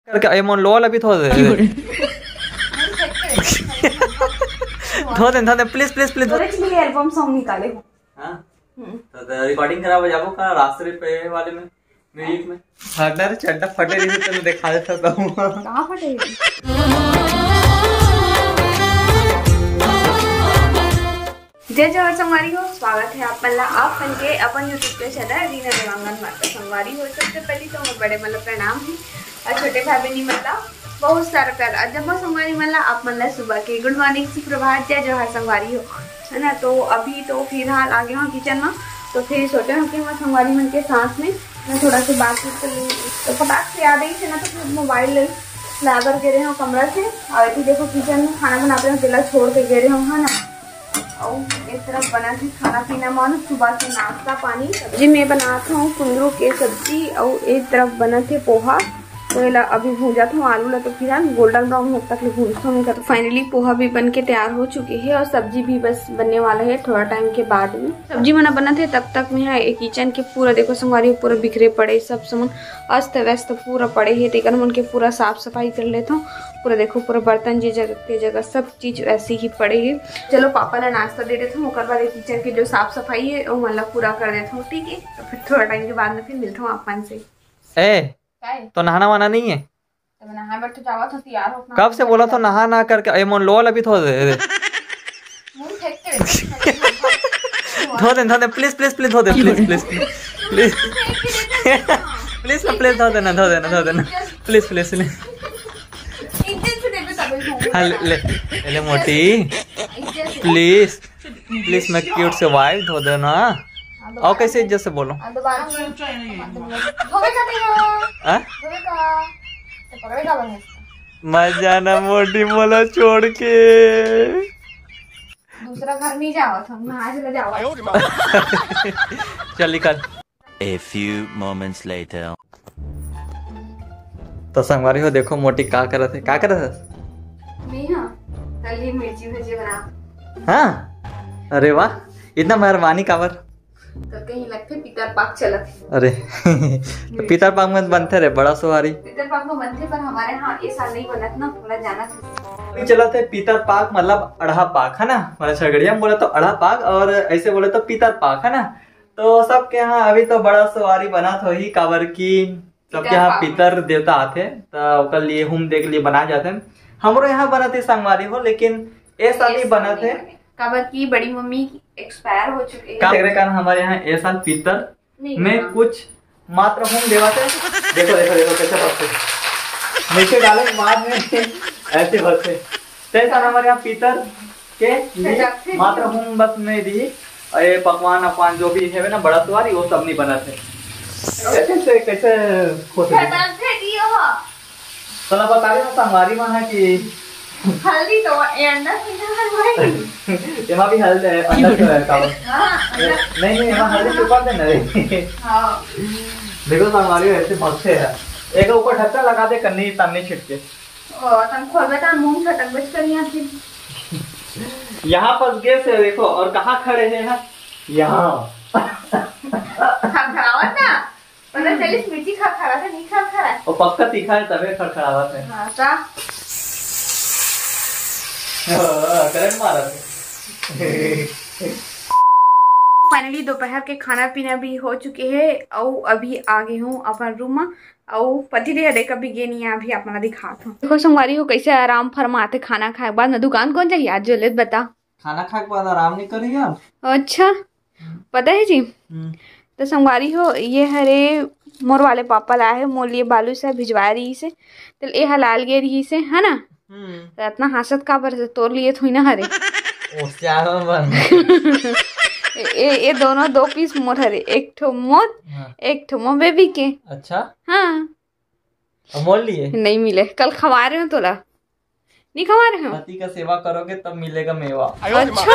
करके ए मोन लोल अभी थोड़े थोड़े प्लीज प्लीज प्लीज मेरे एल्बम सॉन्ग निकाले हो। हां तो रिकॉर्डिंग करा जाबो का रास्ते पे वाले में म्यूजिक में फाटना चड्डा फटे रही तो दिखा देता हूं कहां फटे। जय जवाहर संगवारी हो, स्वागत है आप मल्ला आप मन के अपन यूट्यूब पे चैनल रीना देवांगन माता संगवारी हो। सबसे पहले तो मैं बड़े मतलब प्रणाम है और छोटे भाई बहनी मतलब बहुत सारा प्यार अजब संगवारी मतलब आप मतलब सुबह के गुड मॉर्निंग सुप्रभात जय जवाहर संगवारी हो, है ना। तो अभी तो फिलहाल आ गए हो किचन में, तो फिर सोचे हो कि मैं संगवारी मन के साथ में मैं थोड़ा सा बातचीत कर लूँ। तो फटाक से याद आई से ना, तो फिर मोबाइल ला कर गिरे हो कमरा से और अभी देखो किचन में खाना बनाते हो तेला छोड़ के गिरे हो, है ना। और एक तरफ बना थी खाना पीना मानो सुबह से नाश्ता पानी। सब्जी में बनाता हूँ कुंदरू के सब्जी और एक तरफ बना थे पोहा। तो अभी भूजा था आलू ला, तो फिर गोल्डन ब्राउन होने तक भूजता हूँ। तो फाइनली पोहा भी बन के तैयार हो चुके हैं और सब्जी भी बस बनने वाला है थोड़ा टाइम के बाद में। सब्जी मना बना थे तब तक में है किचन के पूरा देखो संगवारी पूरा बिखरे पड़े, सब सामान अस्त व्यस्त पूरा पड़े है। तेकर मन के पूरा साफ सफाई कर लेता हूँ। पूरा देखो पूरा बर्तन जी जगह के जगह सब चीज ऐसी ही पड़े है। चलो पापा ने नाश्ता दे देता हूँ, बाद किचन की जो साफ सफाई है वो मतलब पूरा कर देता हूँ, ठीक है। तो फिर थोड़ा टाइम के बाद में फिर मिलता हूँ अपन से। तो नहाना वाना नहीं है? तो नहा बैठ जावा था तैयार हो। कब से बोला तो नहा ना करके ए मोन लोल अभी थोड़े धो दे प्लीज प्लीज प्लीज धो दे please please please please please धो देना प्लीज प्लीज ले मोटी प्लीज प्लीज मैं क्यूट से वाइफ धो देना। और कैसे इज्जत से बोलो मजा ना मोटी बोला छोड़ के दूसरा घर में जाओ आज जाओ चल निकल। A few moments later. तो संगवारी हो देखो मोटी का करत है मैं मिर्ची भजी बना। हाँ अरे वाह इतना मेहरबानी काबर तो कहीं लगते पीतर पाक चलत। अरे तो पीतर पाक में बनते रहे बड़ा सवारी पीतर पाक में बनते पर हमारे यहाँ ये साल नहीं बनत ना, थोड़ा जाना था। चला थे पीतर पाक मतलब अढ़ा पाक है ना, मतलब छगड़िया में बोले तो अढ़ा पाक और ऐसे बोले तो पीतर पाक है ना। तो सबके यहाँ अभी तो बड़ा सवारी बना था ही काबर की सबके यहाँ पितर देवता आते तो लिए हम देख लिए बना जाते हैं। हमारे यहाँ बना थे संगवारी हो, लेकिन ऐसा नहीं बना थे काबर की बड़ी मम्मी एक्सपायर हो चुके हैं। कारण हमारे यहाँ ए साल पितर में कुछ मात्र हम देवाते। देखो देखो देखो कैसे भरते नीचे डाले बाद में ऐसे भरते। तैसा हमारे यहाँ पितर के मात्र हम बस में दी और ये पकवान अकवान जो भी है ना बड़ा सवारी वो सब नहीं बनाते। कैसे कैसे तो बता रहे संगवारी में है कि हल्दी तो एमा भी हल्दी है अंदर तो है काम नहीं एमा हल्दी छुपा देना रे। हां देखो संगवारी ऐसे भक्से है एक ऊपर ढक्कन लगा दे कन्नी तामने छिटके ओ तुम खोलबे त मुंह छटक बच कर यहां से यहां फंस गए से देखो। और कहां खड़े हैं यहां खड़ावत ना पता चली मिर्ची खड़ा था नहीं खड़ा और पक्का तीखा है तबे खड़खड़ावत है। हां ता करंट मारा फाइनली दोपहर के खाना पीना भी हो चुके हैं और अभी आगे हूँ अपन रूम में और पति दे हरे कभी गे नहीं अभी अपना दिखाता हूँ। देखो संगवारी हो कैसे आराम फरमाते खाना खाए बाद में दुकान कौन चाहिए आज जो बता खाना खाए के बाद आराम नहीं करेंगे आप। अच्छा पता है जी। तो संगवारी हो ये हरे मोर वाले पापा लाए है मोर लिए बालू से भिजवा रही से तो ये हलाल गे रही से है ना। तो इतना हासत का बर तोड़ लिए थोड़ी ना हरे ये दोनों दो पीस मोर हरे एक ठो मोर एक ठो मोर बेबी के। अच्छा हाँ मोल लिए नहीं मिले कल खवा रहे हो तोला नहीं खवा रहे हो। पति का सेवा करोगे तब मिलेगा मेवा। अच्छा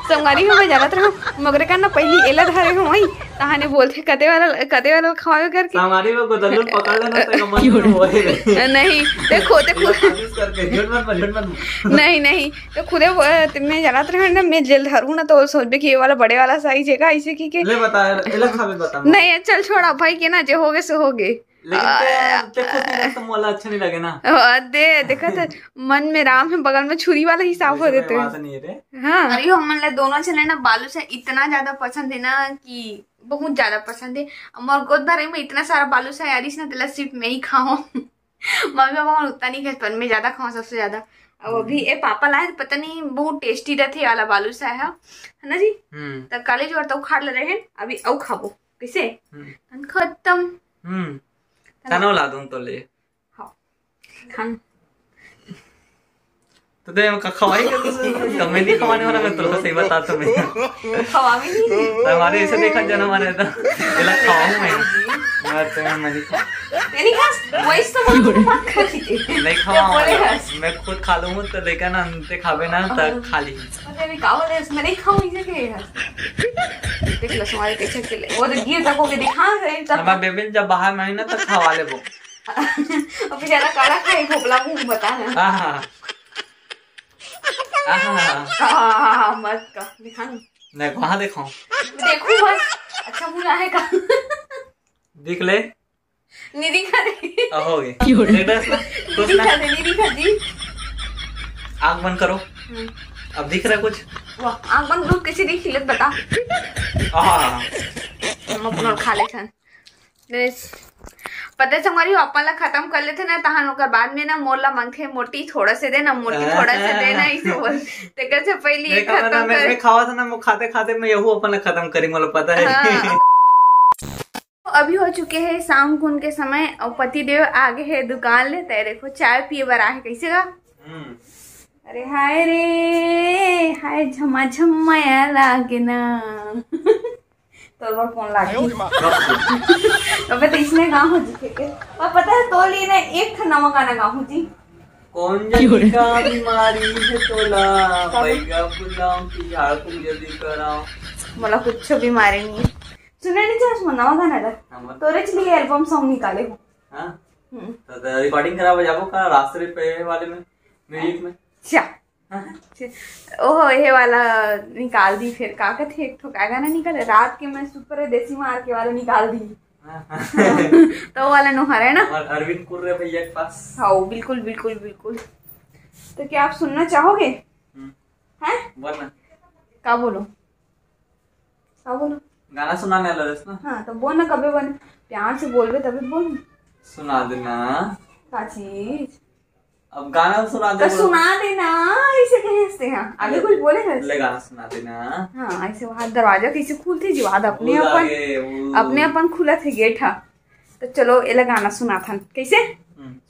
संगवारी में जानत रहो मगरे का ना पहली एला धरे हो वही तहाने बोलते कते वाला खवावे करके संगवारी में गोदलुल पकड़ लेना तो मन होए नहीं देखो करके झूठ मत बोल, झूठ मत बोल। नहीं नहीं तो खुदे मैं जानत रहे ना, मैं जेल धरू ना तो सोचबे कि ये वाला बड़े वाला साइज है का ऐसे की के ले बता, एला खावे बता। नहीं चल छोड़ा भाई के ना, जो होगे सो होगे। लेकिन ते खुद नहीं तो मोला अच्छा नहीं लगे ना। दे देखा था मन में राम है, बगल में छुरी वाला हिसाब हो देते हैं। नहीं रे। हाँ अरे हमन दोनों चले ना, बालू से इतना ज्यादा पसंद है ना कि बहुत ज्यादा पसंद है। मोर गोद भरे में इतना सारा बालू से यारिस ना तेला सिर्फ मैं ही खाऊं। मम्मी पापा उतना नहीं खाते, मैं ज्यादा खाऊं सबसे ज्यादा। और अभी ए पापा लाए पता नहीं बहुत टेस्टी रहते वाला बालू सा है ना जी। तब काले जो तो उखाड़ ले रहे हैं, अभी औ खाबो कैसे खत्म। खाना ला दूं तो ले। हाँ खान तो दे मैं खवाई कर तो मैं नहीं खवाने वाला, मैं तो सही बताता हूं। मैं खवा भी नहीं हमारे ऐसे देखा जन्म आने था एला खाऊं मैं तो नहीं खा नहीं खा वही तो मत खा लीजिए। नहीं खाऊं मैं खुद खा लूं तो लेकिन अंते खावे ना तब खा ली। अरे भी खाओ दे मैं नहीं खाऊं इसे के देख लो तुम्हारे कैसे चले वो तो गिर तक हो के दिखा रहे तब हमारा बेबी जब बाहर में आई ना तब खवा ले वो। अभी ज्यादा काला खाए भोपला मुंह बता ना। हां मत का दिखा नहीं वहां देखो देखो बस अच्छा बुरा है का देख ले नहीं दिखा दे हो गए कुछ ना नहीं दिखा दी। आंख बंद करो अब दिख रहा है कुछ। वाह आंख बंद करो कैसे दिख ले बता। हम अपना खा ले छन पता संगवारी अपन ला खत्म कर लेते ना तहां ओकर बाद में ना मोरला मांगथे मोटी थोड़ा से दे ना, मोटी थोड़ा से दे ना, इसे बोल तेकर से पहले ये खत्म कर। मैं खावा था ना, मैं खाते खाते मैं यहू अपन ला खत्म करी, मोला पता है। हाँ। अभी हो चुके हैं शाम को उनके समय और पति देव आगे है दुकान ले तय देखो चाय पिए बर आहे कैसे का। अरे हाय रे हाय झमाझम माया लागे ना तो बार कौन लागे अबे तो इसने गाँव हो जी के और पता है तो लिए ना एक नवा गाना गाँव जी कौन जल्दी का बीमारी है तोला बैगा पुलाव की झाड़ को जल्दी कराओ मला कुछ बीमारी नहीं है। सुना नहीं चाह नवा गाना था तोरे चलिए एल्बम सॉन्ग निकाले हो। हां तो रिकॉर्डिंग करा बजाबो का रास्ते पे वाले में म्यूजिक में ओहो ये वाला निकाल दी फिर का थे एक ठो का गाना निकाले रात के मैं सुपर देसी मार के वाला निकाल दी। तो वाला नो है ना और अरविंद कुर्रे भैया के पास। हाँ बिल्कुल बिल्कुल बिल्कुल। तो क्या आप सुनना चाहोगे हैं बोलना का बोलो का बोलो गाना सुनाने वाला है ना। हाँ तो बोल ना कभी बोल प्यार से बोलबे तभी बोल सुना देना का चीज अब गाना सुना दे तो सुना देना ऐसे कहते हैं आगे कुछ बोले ले गाना सुना देना। हाँ ऐसे वहां दरवाजा कैसे खुलती जी वहां अपने अपन खुला थे गेट हा तो चलो ये गाना सुना था कैसे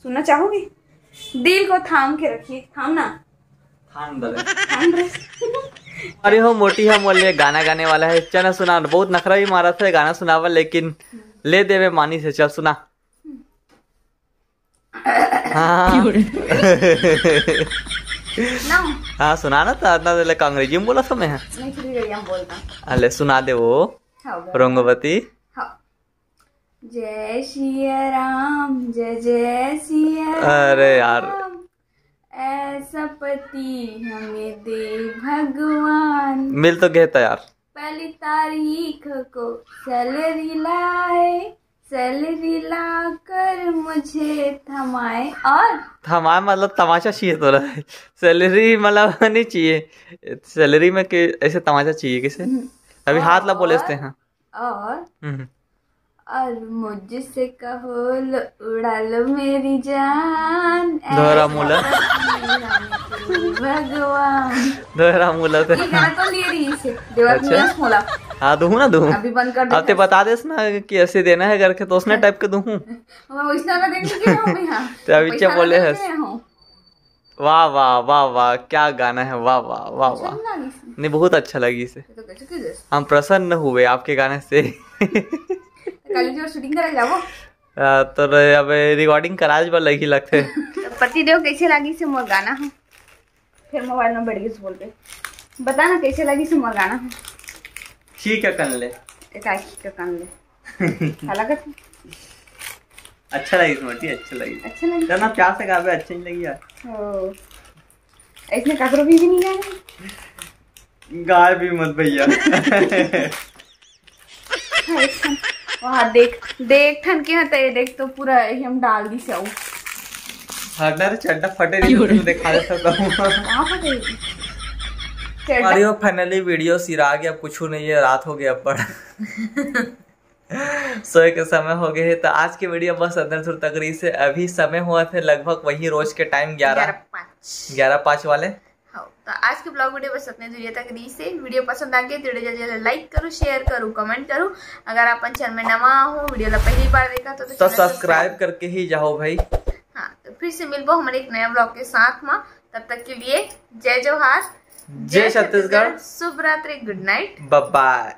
सुनना चाहोगे दिल को थाम के रखिए थामना थाम दे अरे हो मोटी है मोले गाना गाने वाला है चल सुना बहुत नखरा भी मारा था गाना सुनावा लेकिन ले देवे मानी से चल सुना। हाँ सुना ना था अंग्रेजी में बोला समय है अले सुना दे वो रंगवती। जय सिया राम जय जय सिया अरे यार ऐसा पति हमें दे भगवान मिल तो गया था यार। पहली तारीख को सैलरी लाए सैलरी ला कर मुझे थमाए और थमाए मतलब तमाशा चाहिए तो रहा है सैलरी मतलब नहीं चाहिए सैलरी में के ऐसे तमाशा चाहिए किसे अभी हाथ ला बोले हैं और मुझसे कहो लो उड़ा लो मेरी जान दोहरा मूला भगवान दोहरा मूला तो ले रही से देवर मूला हाँ दूँ ना दूँ अभी बंद कर अब ते बता देस ना कि ऐसे देना है करके तो उसने टाइप के दूँ अभी क्या बोले है वाह वाह वाह वाह क्या गाना है वाह वाह वाह वाह नहीं बहुत अच्छा लगी इसे हम प्रसन्न हुए आपके गाने से। शूटिंग करा जाओ तो अब रिकॉर्डिंग कराज पर लगी लगते पति देव कैसे लगी से मोर गाना है फिर मोबाइल में बढ़ गई बोल पे बता ना कैसे लगी से मोर गाना है ठीक है कर ले ठीक है कर ले अलग अच्छा लगी स्मृति, अच्छा लगी। अच्छा लगी ना प्यार से गावे, अच्छा नहीं लगी यार। इसने ककरो भी नहीं गाया, गाय भी मत भैया। वहाँ देख देख ठन के हते, देख तो पूरा हम डाल दी से हटना रे, चड्डा फटे नहीं तो दिखा दे सकता हूँ। कहाँ फटे? मारियो फाइनली वीडियो सिरा गया, कुछ नहीं है, रात हो गया पर सोए के समय हो गए है। तो आज की वीडियो बस अंदर तकरीर से अभी समय हुआ थे लगभग वही रोज के टाइम 11:05 वाले। तो आज के ब्लॉग वीडियो बस इतने दूर तक दी से। वीडियो पसंद आ गई तो वीडियो जल्दी लाइक करो, शेयर करो, कमेंट करो। अगर आप चैनल में नवा हो, वीडियो ला पहली बार देखा तो सब्सक्राइब करके ही जाओ भाई। हाँ, तो फिर से मिलबो हमारे एक नया ब्लॉग के साथ में। तब तक के लिए जय जोहार, जय छत्तीसगढ़, शुभ रात्रि, गुड नाइट, बाय बाय।